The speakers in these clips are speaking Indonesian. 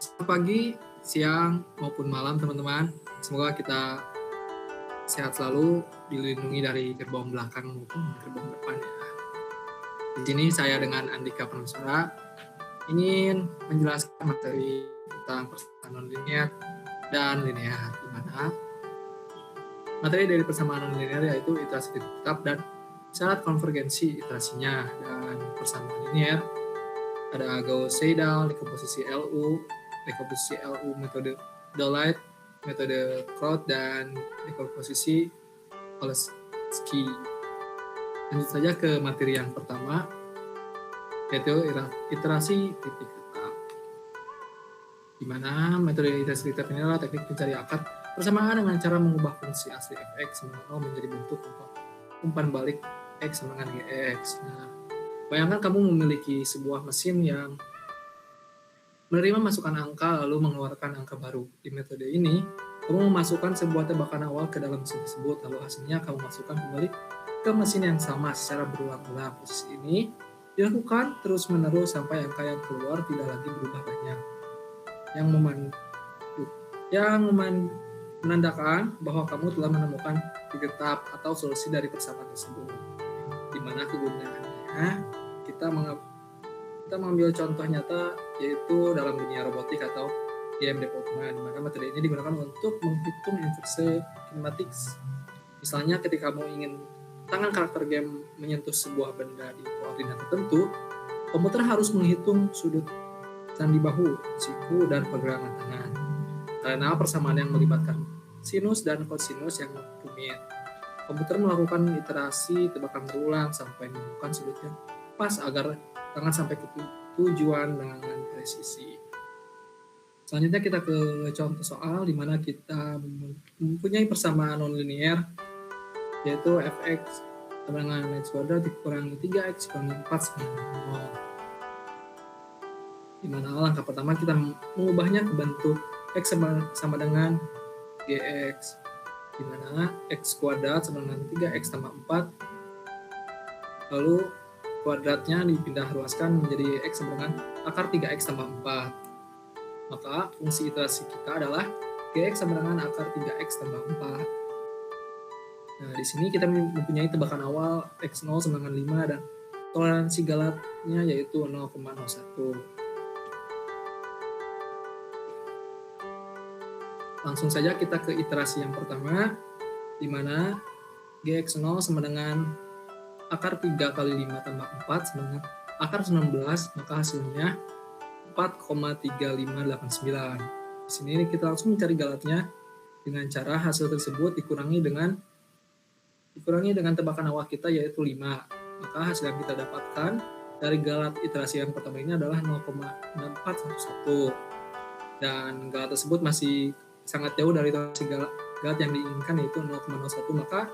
Selamat pagi, siang, maupun malam teman-teman. Semoga kita sehat selalu, dilindungi dari gerbong belakang maupun gerbong depan ya. Di sini saya dengan Andika Prameswara ingin menjelaskan materi tentang persamaan non-linear dan linear, di mana materi dari persamaan non-linear yaitu iterasi tetap dan syarat konvergensi iterasinya, dan persamaan linear ada Gauss-Seidel, dekomposisi LU metode Delight, metode Kraut, dan dekomposisi Oleski. Lanjut saja ke materi yang pertama, yaitu iterasi titik tetap. Di mana metode iterasi titik tetap ini adalah teknik mencari akar persamaan dengan cara mengubah fungsi asli fx menjadi bentuk umpan balik x sama dengan gx. Nah, bayangkan kamu memiliki sebuah mesin yang menerima masukan angka lalu mengeluarkan angka baru. Di metode ini, kamu memasukkan sebuah tebakan awal ke dalam mesin tersebut, lalu hasilnya kamu masukkan kembali ke mesin yang sama secara berulang-ulang. Proses ini dilakukan terus-menerus sampai angka yang keluar tidak lagi berubah banyak, yang menandakan bahwa kamu telah menemukan titik tetap atau solusi dari persamaan tersebut. Di mana kegunaannya, kita mengambil contoh nyata, yaitu dalam dunia robotik atau game development, di mana metode ini digunakan untuk menghitung inverse kinematics. Misalnya ketika kamu ingin tangan karakter game menyentuh sebuah benda di koordinat tertentu, komputer harus menghitung sudut sandi bahu, siku, dan pergelangan tangan. Karena persamaan yang melibatkan sinus dan kosinus yang rumit, komputer melakukan iterasi tebakan berulang sampai menemukan sudut yang pas agar tangan sampai ke tujuan dengan presisi. Selanjutnya kita ke contoh soal di mana kita mempunyai persamaan non-linear, yaitu fx sama dengan x kuadrat dikurangi 3x kurangi 4 sama dengan 0. Di mana langkah pertama kita mengubahnya ke bentuk x sama dengan gx, di mana x kuadrat sama dengan 3x tambah 4, lalu kuadratnya dipindah ruaskan menjadi x sama dengan akar 3x tambah 4. Maka fungsi iterasi kita adalah gx sama dengan akar 3x tambah 4. Nah, di sini kita mempunyai tebakan awal x0 sama dengan 5 dan toleransi galatnya yaitu 0,01. Langsung saja kita ke iterasi yang pertama, di mana gx0 sama dengan akar 3 kali 5 tambah 4 sama dengan akar 19, maka hasilnya 4,3589. Di sini kita langsung mencari galatnya dengan cara hasil tersebut dikurangi dengan tebakan awal kita yaitu 5. Maka hasil yang kita dapatkan dari galat iterasi yang pertama ini adalah 0,6411. Dan galat tersebut masih sangat jauh dari galat yang diinginkan yaitu 0,01. Maka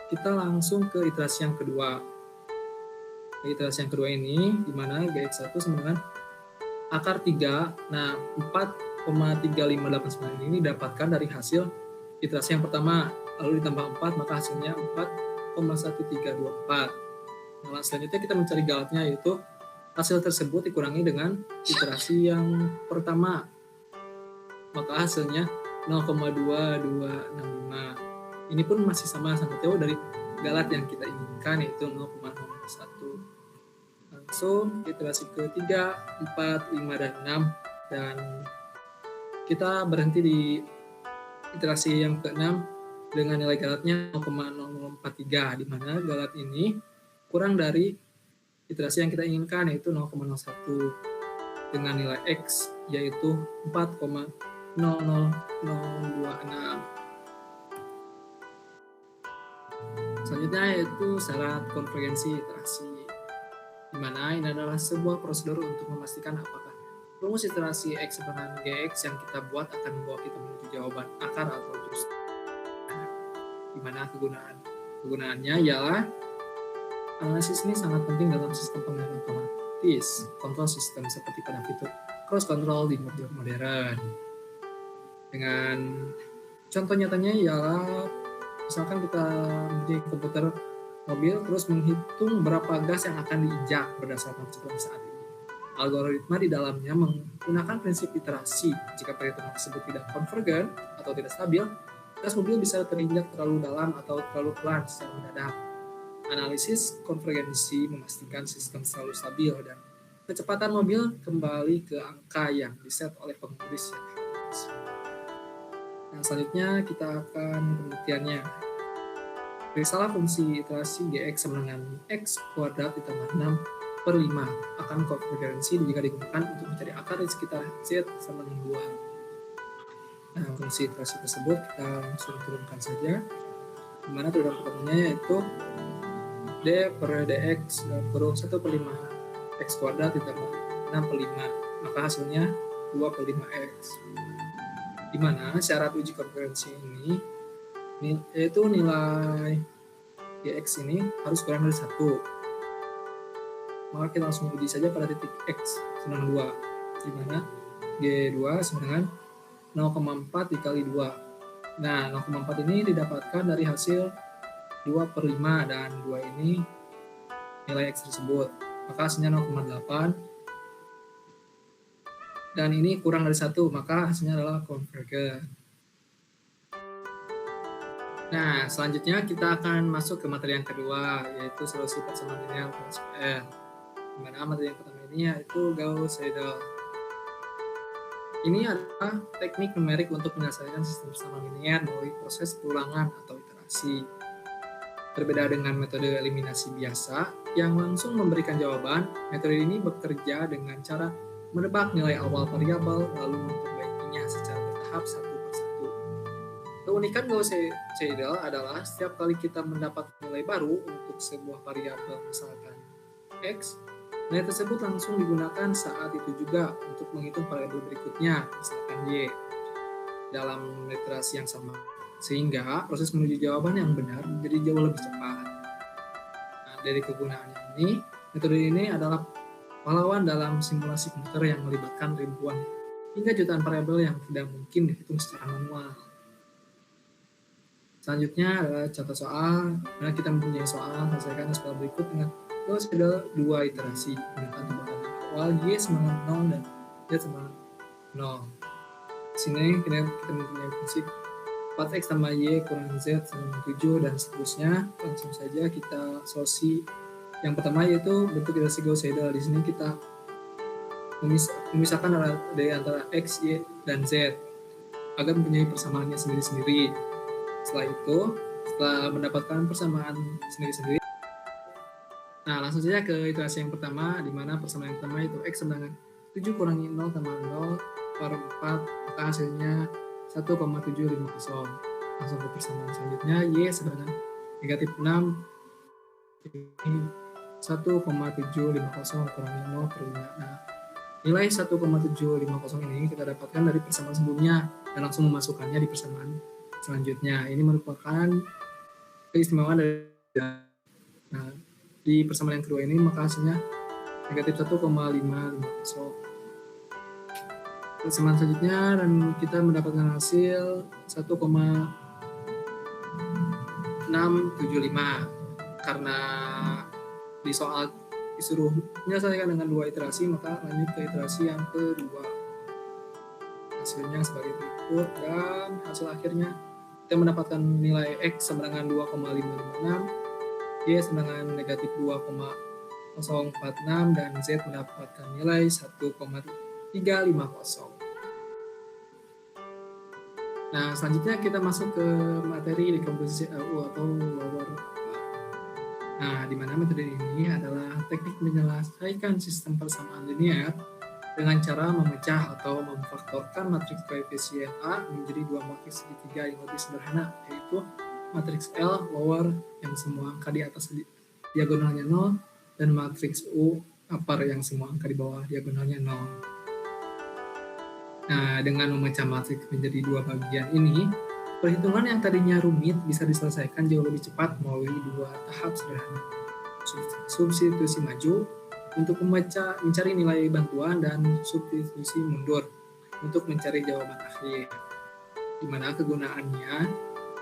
kita langsung ke iterasi yang kedua. Iterasi yang kedua ini di mana gx1 sama dengan akar 3. Nah, 4,3589 ini didapatkan dari hasil iterasi yang pertama, lalu ditambah 4, maka hasilnya 4,1324. Nah, selanjutnya kita mencari galatnya, yaitu hasil tersebut dikurangi dengan iterasi yang pertama, maka hasilnya 0,2265. Ini pun masih sangat jauh dari galat yang kita inginkan, yaitu 0,01. Langsung iterasi ke-3, 4, 5, dan 6, dan kita berhenti di iterasi yang ke-6 dengan nilai galatnya 0,0043, di mana galat ini kurang dari iterasi yang kita inginkan yaitu 0,01 dengan nilai x yaitu 4,00026. Selanjutnya yaitu syarat konvergensi iterasi, di mana ini adalah sebuah prosedur untuk memastikan apakah rumus iterasi x sama dengan gx yang kita buat akan membawa kita menuju jawaban akar atau justru. Di mana kegunaannya ialah analisis ini sangat penting dalam sistem pengendalian otomatis, kontrol sistem seperti pada fitur cross control di mobil modern. Dengan contoh nyatanya ialah misalkan kita mempunyai komputer mobil terus menghitung berapa gas yang akan diinjak berdasarkan kecepatan saat ini. Algoritma di dalamnya menggunakan prinsip iterasi. Jika perhitungan tersebut tidak konvergen atau tidak stabil, gas mobil bisa terinjak terlalu dalam atau terlalu pelan secara mendadak. Analisis konvergensi memastikan sistem selalu stabil dan kecepatan mobil kembali ke angka yang diset oleh pengemudi yang harus. Nah, selanjutnya kita akan penelitiannya. Periksalah fungsi iterasi Gx sama dengan X kuadrat ditambah 6 per 5 akan konvergensi jika digunakan untuk mencari akar di sekitar Z sama dengan 2. Nah, fungsi iterasi tersebut kita langsung turunkan saja. Dimana turunan pertamanya yaitu D per dx dalam kurung 1 per 5 X kuadrat ditambah 6 per 5. Maka hasilnya 2 per 5X. Dimana syarat uji konvergensi ini yaitu nilai Gx ini harus kurang dari 1. Maka kita langsung uji saja pada titik X sama 2, di mana G2 sama dengan 0,4 dikali 2. Nah, 0,4 ini didapatkan dari hasil 2 per 5, dan 2 ini nilai X tersebut. Maka hasilnya 0,8. Dan ini kurang dari 1, maka hasilnya adalah konvergen. Nah, selanjutnya kita akan masuk ke materi yang kedua, yaitu solusi persamaan linear prinsip L. Di mana materi yang pertama ini yaitu Gauss-Seidel. Ini adalah teknik numerik untuk menyelesaikan sistem persamaan linear melalui proses perulangan atau iterasi. Berbeda dengan metode eliminasi biasa yang langsung memberikan jawaban, metode ini bekerja dengan cara menebak nilai awal variabel lalu memperbaikinya secara bertahap satu per satu. Keunikan Gauss-Seidel adalah setiap kali kita mendapat nilai baru untuk sebuah variabel, misalkan X, nilai tersebut langsung digunakan saat itu juga untuk menghitung variabel berikutnya, misalkan Y, dalam iterasi yang sama. Sehingga proses menuju jawaban yang benar menjadi jauh lebih cepat. Nah, dari kegunaannya ini, metode ini adalah pahlawan dalam simulasi komputer yang melibatkan ribuan hingga jutaan variabel yang tidak mungkin dihitung secara manual. Selanjutnya adalah contoh soal, mana kita mempunyai soal, selesaikan soal berikut dengan Gauss-Seidel 2 iterasi, menggunakan tebakan awal Y sama 0 dan Z sama 0. Di sini kita mempunyai prinsip 4X tambah Y kurang Z sama 7 dan seterusnya. Langsung saja kita solusi yang pertama, yaitu bentuk iterasi Gauss-Seidel. Di sini kita memisahkan dari antara X, Y, dan Z agar mempunyai persamaannya sendiri-sendiri. Setelah itu, setelah mendapatkan persamaan sendiri-sendiri, nah langsung saja ke iterasi yang pertama, di mana persamaan yang pertama itu X sama dengan 7 kurangi 0 tambah 0 per 4, maka hasilnya 1,750. Langsung ke persamaan selanjutnya, Y sama dengan negatif 6, ini 1,750 kurangi 0 per 5. Nah, nilai 1,750 ini kita dapatkan dari persamaan sebelumnya dan langsung memasukkannya di persamaan selanjutnya. Ini merupakan keistimewaan dari di persamaan yang kedua ini, maka hasilnya negatif 1,550. Persamaan selanjutnya dan kita mendapatkan hasil 1,675 karena di soal disuruh menyelesaikan dengan 2 iterasi, maka lanjut ke iterasi yang kedua. Hasilnya sebagai berikut, dan hasil akhirnya kita mendapatkan nilai X sama dengan 2,556, Y sama dengan negatif 2,046, dan Z mendapatkan nilai 1,350. Nah, selanjutnya kita masuk ke materi dekomposisi LU atau lower. Nah, di mana metode ini adalah teknik menyelesaikan sistem persamaan linear dengan cara memecah atau memfaktorkan matriks koefisien A menjadi 2 matriks segitiga yang lebih sederhana, yaitu matriks L lower yang semua angka di atas diagonalnya 0 dan matriks U upper yang semua angka di bawah diagonalnya 0. Nah, dengan memecah matriks menjadi 2 bagian ini, perhitungan yang tadinya rumit bisa diselesaikan jauh lebih cepat melalui 2 tahap sederhana. Substitusi maju untuk mencari nilai bantuan dan substitusi mundur untuk mencari jawaban akhir. Di mana kegunaannya,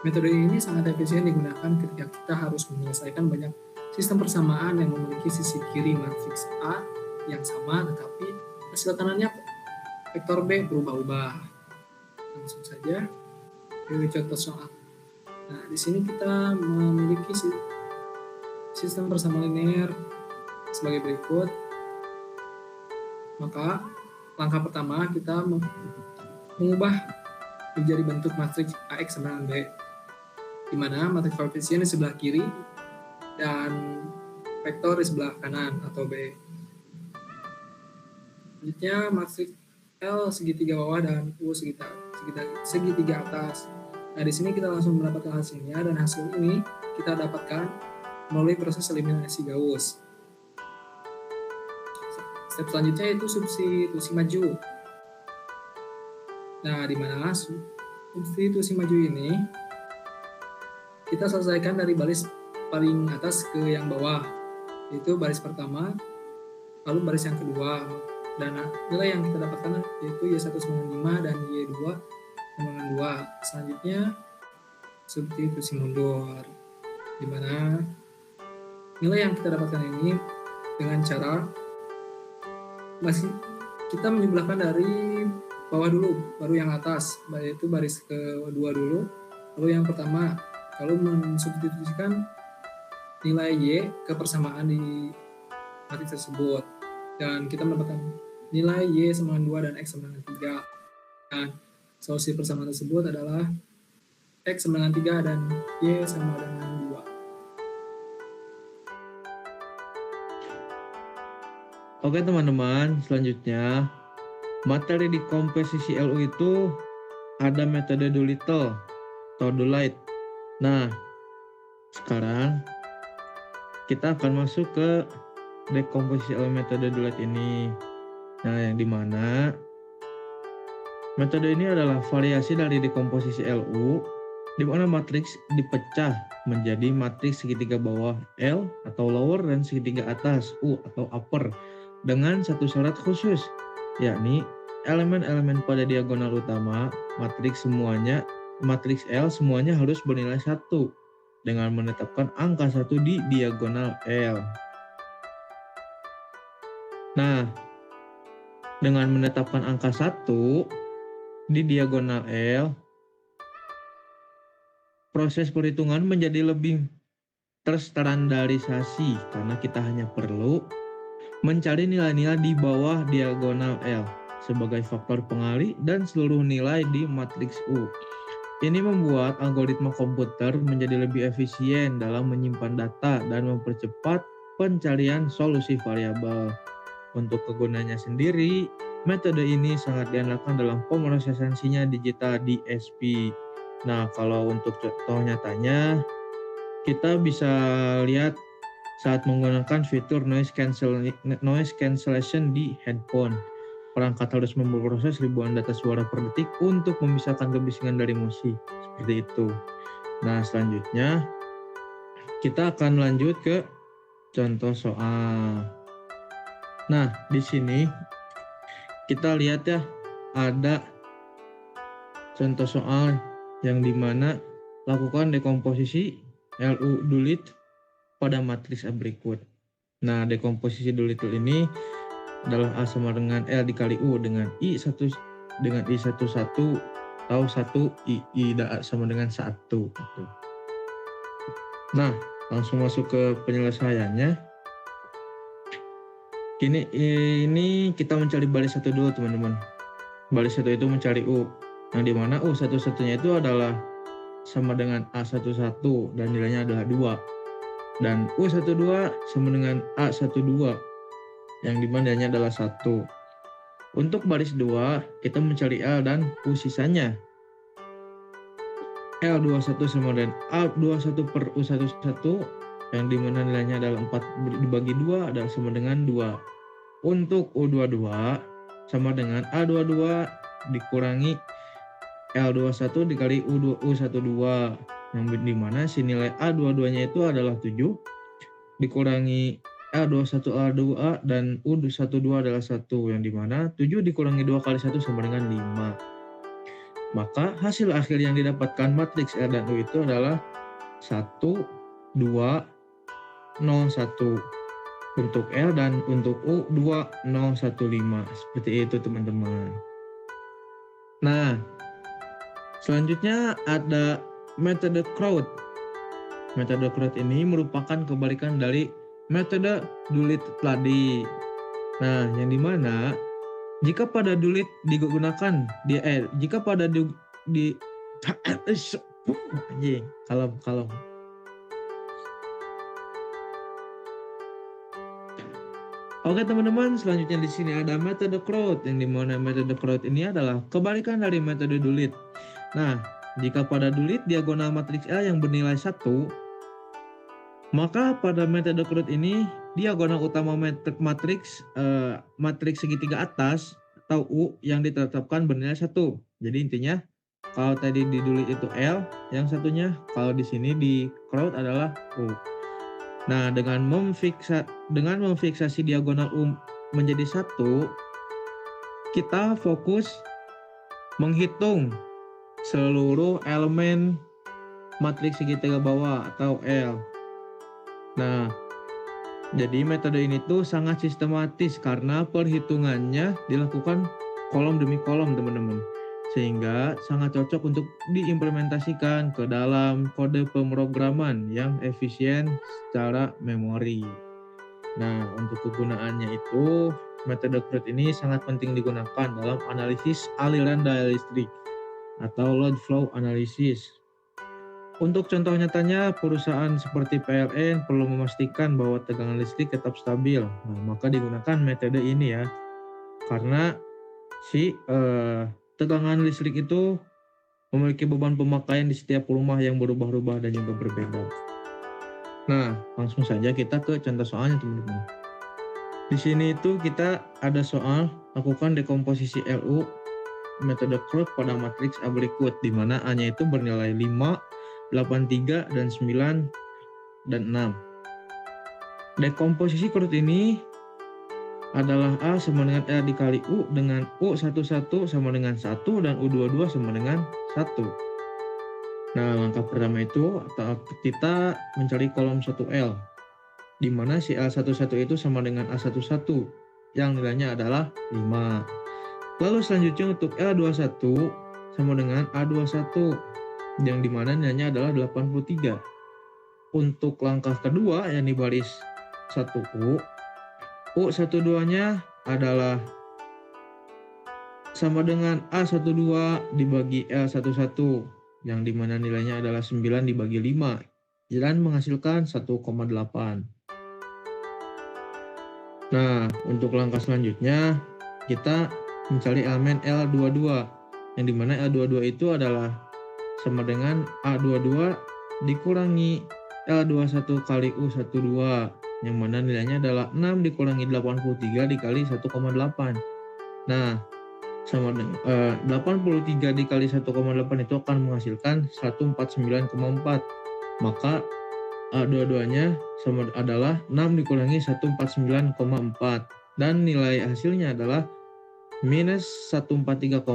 metode ini sangat efisien digunakan ketika kita harus menyelesaikan banyak sistem persamaan yang memiliki sisi kiri matriks A yang sama, tetapi hasil kanannya vektor B berubah-ubah. Langsung saja ke contoh soal. Nah, di sini kita memiliki sistem persamaan linear sebagai berikut. Maka langkah pertama kita mengubah menjadi bentuk matriks AX sama dengan B, di mana matriks koefisien di sebelah kiri dan vektor di sebelah kanan atau B. Selanjutnya matriks L segitiga bawah dan U segitiga atas. Nah, di sini kita langsung mendapatkan hasilnya, dan hasil ini kita dapatkan melalui proses eliminasi Gauss. Step selanjutnya yaitu substitusi maju. Nah, di mana substitusi maju ini kita selesaikan dari baris paling atas ke yang bawah, yaitu baris pertama, lalu baris yang kedua, dan nilai yang kita dapatkan yaitu Y1 sama dengan 5 dan Y2 sama dengan 2. Selanjutnya substitusi mundur, di mana nilai yang kita dapatkan ini dengan cara masih kita menjumlahkan dari bawah dulu, baru yang atas, yaitu baris kedua dulu, lalu yang pertama, lalu mensubstitusikan nilai Y ke persamaan di matriks tersebut, dan kita mendapatkan nilai Y sama dengan 2 dan X sama dengan 3. Dan solusi persamaan tersebut adalah X sama dengan 3 dan Y sama dengan 2. Oke teman-teman, selanjutnya materi di komposisi LU itu ada metode Doolittle atau Doolittle. Nah, sekarang kita akan masuk ke dekomposisi LU metode Doolittle ini. Nah, yang dimana metode ini adalah variasi dari dekomposisi LU, di mana matriks dipecah menjadi matriks segitiga bawah L atau lower dan segitiga atas U atau upper, dengan satu syarat khusus, yakni elemen-elemen pada diagonal utama matriks L semuanya harus bernilai 1 dengan menetapkan angka 1 di diagonal L. Nah, dengan menetapkan angka 1 di diagonal L, proses perhitungan menjadi lebih terstandarisasi karena kita hanya perlu mencari nilai-nilai di bawah diagonal L sebagai faktor pengali dan seluruh nilai di matriks U. Ini membuat algoritma komputer menjadi lebih efisien dalam menyimpan data dan mempercepat pencarian solusi variabel. Untuk kegunaannya sendiri, metode ini sangat diandalkan dalam pemrosesan sinyal digital DSP. Nah, kalau untuk contoh nyatanya, kita bisa lihat saat menggunakan fitur noise cancellation di handphone. Perangkat harus memproses ribuan data suara per detik untuk memisahkan kebisingan dari musik. Seperti itu. Nah, selanjutnya kita akan lanjut ke contoh soal. Nah, di sini kita lihat ya, ada contoh soal yang dimana lakukan dekomposisi LU Doolittle pada matriks A berikut. Nah, dekomposisi Doolittle ini adalah A sama dengan L dikali U dengan I1 atau 1 I sama dengan 1. Gitu. Nah, langsung masuk ke penyelesaiannya. Ini kita mencari baris 1 dulu teman-teman. Baris 1 itu mencari U. Yang dimana U satu-satunya itu adalah sama dengan A11 dan nilainya adalah 2. Dan U12 sama dengan A12 yang dimana nilainya adalah 1. Untuk baris 2 kita mencari L dan U sisanya. L21 sama dengan A21 per U11 yang dimana nilainya adalah 4 dibagi 2 adalah sama dengan 2. Untuk U22 sama dengan A22 dikurangi L21 dikali U12 yang dimana si nilai A22 nya itu adalah 7 dikurangi L21A2 dan U12 adalah 1 yang dimana 7 dikurangi 2 kali 1 sama dengan 5. Maka hasil akhir yang didapatkan matriks L dan U itu adalah 1, 2, 0, 1. untuk L dan untuk U 2015. Seperti itu teman-teman. Nah, selanjutnya ada metode crowd. Metode crowd ini merupakan kebalikan dari metode Doolittle tadi. Nah, yang dimana jika pada Doolittle digunakan jika pada kalau Oke teman-teman, selanjutnya di sini ada metode crowd, yang dimana metode crowd ini adalah kebalikan dari metode Doolittle. Nah, jika pada Doolittle diagonal matriks L yang bernilai 1, maka pada metode crowd ini diagonal utama matriks segitiga atas atau U yang ditetapkan bernilai 1. Jadi intinya kalau tadi di Doolittle itu L, yang satunya kalau di sini di crowd adalah U. Nah, dengan memfiksasi diagonal U menjadi 1, kita fokus menghitung seluruh elemen matriks segitiga bawah atau L. Nah, jadi metode ini tuh sangat sistematis karena perhitungannya dilakukan kolom demi kolom, teman-teman. Sehingga sangat cocok untuk diimplementasikan ke dalam kode pemrograman yang efisien secara memori. Nah, untuk kegunaannya itu, metode crowd ini sangat penting digunakan dalam analisis aliran daya listrik atau load flow analysis. Untuk contoh nyatanya, perusahaan seperti PLN perlu memastikan bahwa tegangan listrik tetap stabil. Nah, maka digunakan metode ini ya, karena tegangan listrik itu memiliki beban pemakaian di setiap rumah yang berubah-ubah dan juga berbeda. Nah, langsung saja kita ke contoh soalnya teman-teman. Di sini itu kita ada soal lakukan dekomposisi LU metode crowd pada matriks A berikut, di mana A-nya itu bernilai 5, 83, dan 9, dan 6. Dekomposisi crowd ini adalah A sama dengan L dikali U dengan U11 sama dengan 1 dan U22 sama dengan 1. Nah, langkah pertama itu kita mencari kolom 1L, di mana si L11 itu sama dengan A11 yang nilainya adalah 5. Lalu selanjutnya untuk L21 sama dengan A21 yang dimana nilainya adalah 83. Untuk langkah kedua yang di baris 1U, U12-nya adalah sama dengan A12 dibagi L11 yang dimana nilainya adalah 9 dibagi 5 dan menghasilkan 1,8. Nah, untuk langkah selanjutnya kita mencari elemen L22 yang dimana L22 itu adalah sama dengan A22 dikurangi L21 kali U12 yang mana nilainya adalah 6 dikurangi 83 dikali 1,8. Nah, sama dengan 83 dikali 1,8 itu akan menghasilkan 149,4. Maka A22-nya sama adalah 6 dikurangi 149,4 dan nilai hasilnya adalah minus 143,4.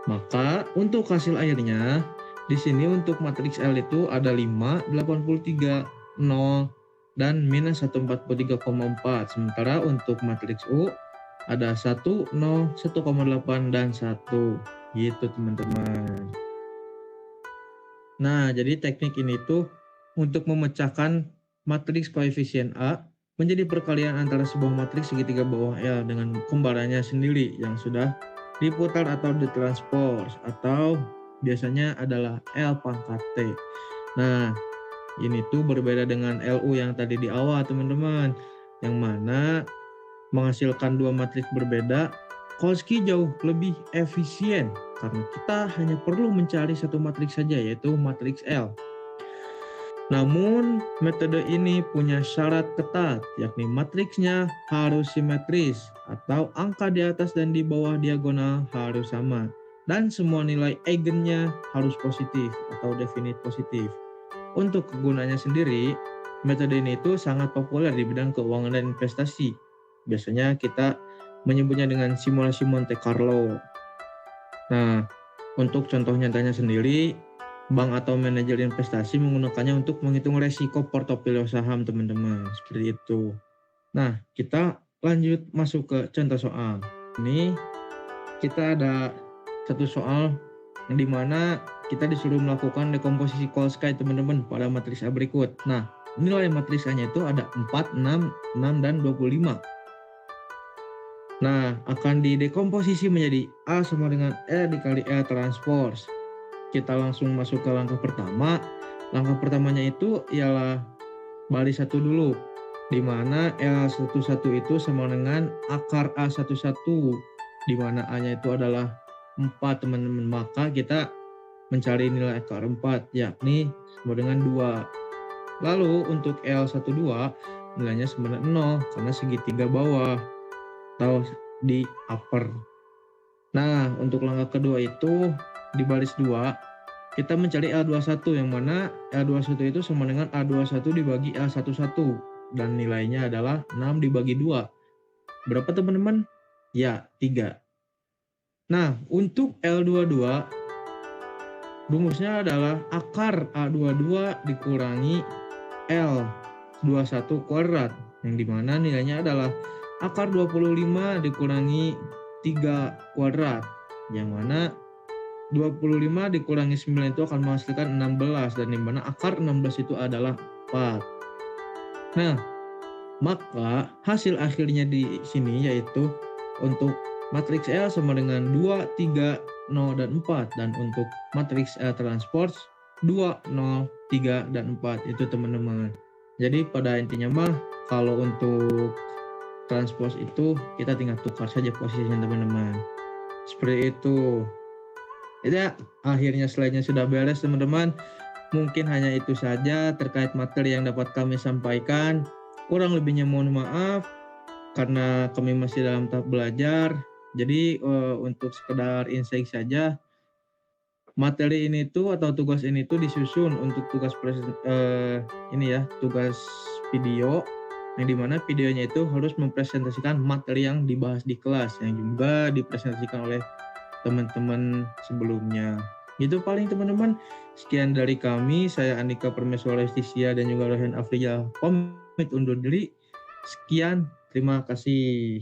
Maka untuk hasil akhirnya di sini untuk matriks L itu ada 5, 83, 0, dan minus 143,4. Sementara untuk matriks U ada 1, 0, 1,8, dan 1. Gitu teman-teman. Nah, jadi teknik ini tuh untuk memecahkan matriks koefisien A menjadi perkalian antara sebuah matriks segitiga bawah L dengan kembarannya sendiri yang sudah diputar atau ditranspose atau biasanya adalah L pangkat T. Nah, ini tuh berbeda dengan LU yang tadi di awal teman-teman, yang mana menghasilkan dua matriks berbeda. Kolski jauh lebih efisien karena kita hanya perlu mencari satu matriks saja, yaitu matriks L. Namun metode ini punya syarat ketat, yakni matriksnya harus simetris atau angka di atas dan di bawah diagonal harus sama. Dan semua nilai eigennya harus positif atau definite positif. Untuk kegunaannya sendiri, metode ini itu sangat populer di bidang keuangan dan investasi. Biasanya kita menyebutnya dengan simulasi Monte Carlo. Nah, untuk contoh nyatanya sendiri, Bank atau manajer investasi menggunakannya untuk menghitung resiko portofolio saham, teman-teman. Seperti itu. Nah, kita lanjut masuk ke contoh soal. Ini kita ada satu soal di mana kita disuruh melakukan dekomposisi Kolsky, teman-teman, pada matriks A berikut. Nah, nilai matriks A-nya itu ada 4, 6, 6, dan 25. Nah, akan didekomposisi menjadi A sama dengan E dikali L transpose. Kita langsung masuk ke langkah pertama. Langkah pertamanya itu ialah baris 1 dulu, di mana L11 itu sama dengan akar A11, di mana A-nya itu adalah 4, teman-teman. Maka kita mencari nilai akar 4, yakni sama dengan 2. Lalu untuk L12 nilainya sama dengan 0, karena segitiga bawah atau di upper. Nah, untuk langkah kedua itu di baris 2 kita mencari L21, yang mana L21 itu sama dengan A21 dibagi L11, dan nilainya adalah 6 dibagi 2. Berapa, teman-teman? Ya, 3. Nah, untuk L22 rumusnya adalah akar A22 dikurangi L21 kuadrat, yang dimana nilainya adalah akar 25 dikurangi 3 kuadrat, yang mana 25 dikurangi 9 itu akan menghasilkan 16, dan dimana akar 16 itu adalah 4. Nah, maka hasil akhirnya di sini yaitu untuk matriks L sama dengan 2, 3, 0, dan 4, dan untuk matriks L transpose 2, 0, 3, dan 4 itu, teman-teman. Jadi pada intinya mah kalau untuk transpose itu kita tinggal tukar saja posisinya, teman-teman. Seperti itu. Ya, akhirnya slide-nya sudah beres, teman-teman. Mungkin hanya itu saja terkait materi yang dapat kami sampaikan. Kurang lebihnya mohon maaf karena kami masih dalam tahap belajar. Jadi untuk sekedar insight saja, materi ini tuh atau tugas ini tuh disusun untuk tugas tugas video, yang dimana videonya itu harus mempresentasikan materi yang dibahas di kelas, yang juga dipresentasikan oleh teman-teman sebelumnya. Itu paling, teman-teman. Sekian dari kami, saya Andika Permeswara Estisia dan juga Rohan Afrija pamit undur diri. Sekian, terima kasih.